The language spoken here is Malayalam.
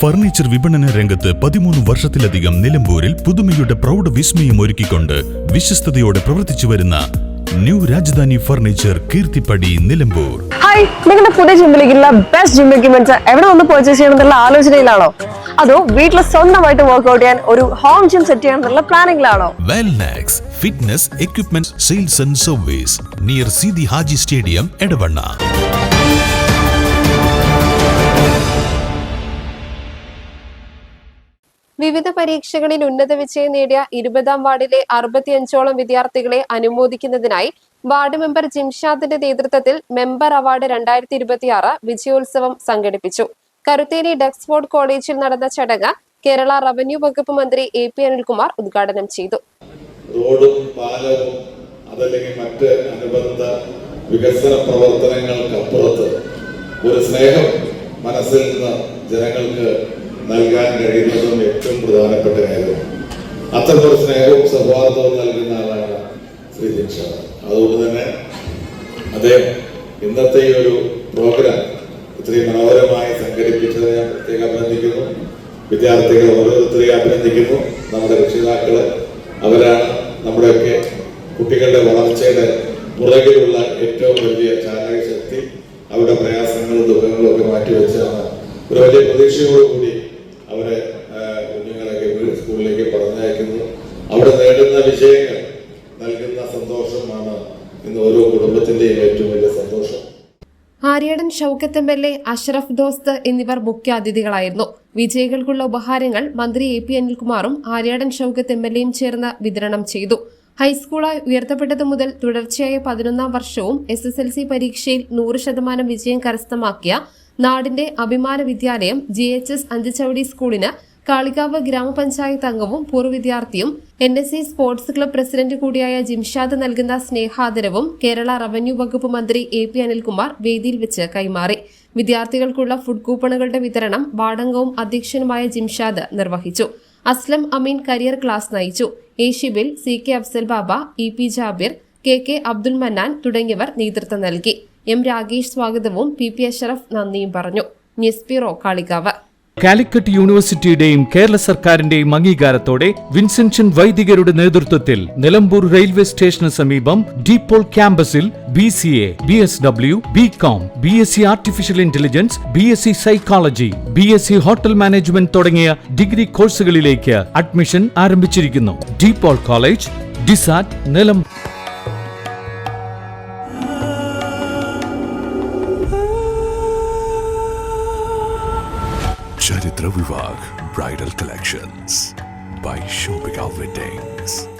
ഫർണിച്ചർ വിപണന രംഗത്ത് 13 വർഷത്തിലധികം നിലമ്പൂരിൽ പുതുമയുടെ പ്രൗഢ വിസ്മയം ഒരുക്കിക്കൊണ്ട് വിശ്വസ്തയോടെ പ്രവർത്തിച്ചു വരുന്ന new Rajdhani furniture Keerthippadi Nilambur. Hi, നിങ്ങളുടെ പുതിയ ജിമ്മിലേക്കുള്ള ബെസ്റ്റ് ജിം എക്യുപ്മെന്റ്സ് എവിടെ വന്ന് പർച്ചേസ് ചെയ്യണമെന്നുള്ള ആലോചനയിലാണോ? അതോ വീട്ടിൽ സ്വന്തമായിട്ട് വർക്ക്ഔട്ട് ചെയ്യാൻ ഒരു ഹോം ജിം സെറ്റ് ചെയ്യാനുള്ള പ്ലാനിംഗിലാണോ? Wellnex fitness equipment sales and service near Sidhi Haji stadium Edavanna. വിവിധ പരീക്ഷകളിൽ ഉന്നത വിജയം നേടിയ 20-ാം വാർഡിലെ 65ഓളം വിദ്യാർത്ഥികളെ അനുമോദിക്കുന്നതിനായി വാർഡ് മെമ്പർ ജിംഷാദിന്റെ നേതൃത്വത്തിൽ മെമ്പർ അവാർഡ് 2026 വിജയോത്സവം സംഘടിപ്പിച്ചു. കരുത്തേരി ഡെക്സ്ഫോർഡ് കോളേജിൽ നടന്ന ചടങ്ങ് കേരള റവന്യൂ വകുപ്പ് മന്ത്രി AP അനിൽകുമാർ ഉദ്ഘാടനം ചെയ്തു. റോഡും പാലവും അതല്ലെങ്കിൽ മറ്റ് അനുബന്ധ വികസന പ്രവർത്തനങ്ങൾക്കപ്പുറത്ത് ഒരു സ്നേഹം മനസ്സിൽ നിന്ന് ജനങ്ങൾക്ക് നൽകാൻ കഴിയുന്നതും ഏറ്റവും പ്രധാനപ്പെട്ട കാര്യമാണ്. അത്തരമൊരു സ്നേഹവും സൗഹാർദ്ദവും നൽകുന്ന ആളാണ് ശ്രീ ജിംഷാദ്. അതുകൊണ്ട് തന്നെ അദ്ദേഹം ഇന്നത്തെ ഈ ഒരു പ്രോഗ്രാം ഇത്രയും മനോഹരമായി സംഘടിപ്പിച്ചത് ഞാൻ പ്രത്യേകം അഭിനന്ദിക്കുന്നു. വിദ്യാർത്ഥികൾ ഓരോരുത്തരെയും അഭിനന്ദിക്കുന്നു. നമ്മുടെ രക്ഷിതാക്കള് അവരാണ് നമ്മുടെയൊക്കെ കുട്ടികളുടെ വളർച്ചയുടെ പുറകിലുള്ള ഏറ്റവും വലിയ ചാലക ശക്തി. അവരുടെ പ്രയാസങ്ങളും ദുഃഖങ്ങളും ഒക്കെ മാറ്റിവെച്ചാണ് ഒരു വലിയ പ്രതീക്ഷയോടുകൂടി അവരെ കുഞ്ഞുങ്ങളൊക്കെ സ്കൂളിലേക്ക് പറഞ്ഞയക്കുന്നത്. അവിടെ നേടുന്ന വിജയങ്ങൾ നൽകുന്ന സന്തോഷമാണ് ഇന്ന് ഓരോ കുടുംബത്തിന്റെയും ഏറ്റവും വലിയ സന്തോഷം. ആര്യാടൻ ഷൗക്കത്ത് MLA, അഷ്റഫ് ദോസ്ത് എന്നിവർ മുഖ്യാതിഥികളായിരുന്നു. വിജയികൾക്കുള്ള ഉപഹാരങ്ങൾ മന്ത്രി AP അനിൽകുമാറും ആര്യാടൻ ഷൗക്കത്ത് MLAയും ചേർന്ന് വിതരണം ചെയ്തു. ഹൈസ്കൂളായി ഉയർത്തപ്പെട്ടതു മുതൽ തുടർച്ചയായ 11ാം വർഷവും SSLC പരീക്ഷയിൽ 100% വിജയം കരസ്ഥമാക്കിയ നാടിന്റെ അഭിമാന വിദ്യാലയം GHS അഞ്ചുചവടി സ്കൂളിന് കാളികാവ് ഗ്രാമപഞ്ചായത്ത് അംഗവും പൂർവ്വ വിദ്യാർത്ഥിയും NSA സ്പോർട്സ് ക്ലബ് പ്രസിഡന്റ് കൂടിയായ ജിംഷാദ് നൽകുന്ന സ്നേഹാദരവും കേരള റവന്യൂ വകുപ്പ് മന്ത്രി AP അനിൽകുമാർ വേദിയിൽ വെച്ച് കൈമാറി. വിദ്യാർത്ഥികൾക്കുള്ള ഫുഡ് കൂപ്പണുകളുടെ വിതരണം വാർഡംഗവും അധ്യക്ഷനുമായ ജിംഷാദ് നിർവഹിച്ചു. അസ്ലം അമീൻ കരിയർ ക്ലാസ് നയിച്ചു. ഷിബിൽ, CK അഫ്സൽ ബാബ, EP ജാബിർ, KK അബ്ദുൽ മന്നാൻ തുടങ്ങിയവർ നേതൃത്വം നൽകി. M രാഗേഷ് സ്വാഗതവും PP അഷറഫ് നന്ദിയും പറഞ്ഞു. News bureau, Kalikavu. കാലിക്കറ്റ് യൂണിവേഴ്സിറ്റിയുടെയും കേരള സർക്കാരിന്റെയും അംഗീകാരത്തോടെ വിൻസെൻഷൻ വൈദികരുടെ നേതൃത്വത്തിൽ നിലമ്പൂർ റെയിൽവേ സ്റ്റേഷന് സമീപം ഡീപോൾ ക്യാമ്പസിൽ BCA, BSW, BCom, BSc artificial intelligence, BSc psychology, BSc hotel management തുടങ്ങിയ ഡിഗ്രി കോഴ്സുകളിലേക്ക് അഡ്മിഷൻ ആരംഭിച്ചിരിക്കുന്നു. ഡീപോൾ കോളേജ്, ഡിസാറ്റ്, Nilambur. Charitra Vivag Bridal Collections by Shobhika Weddings.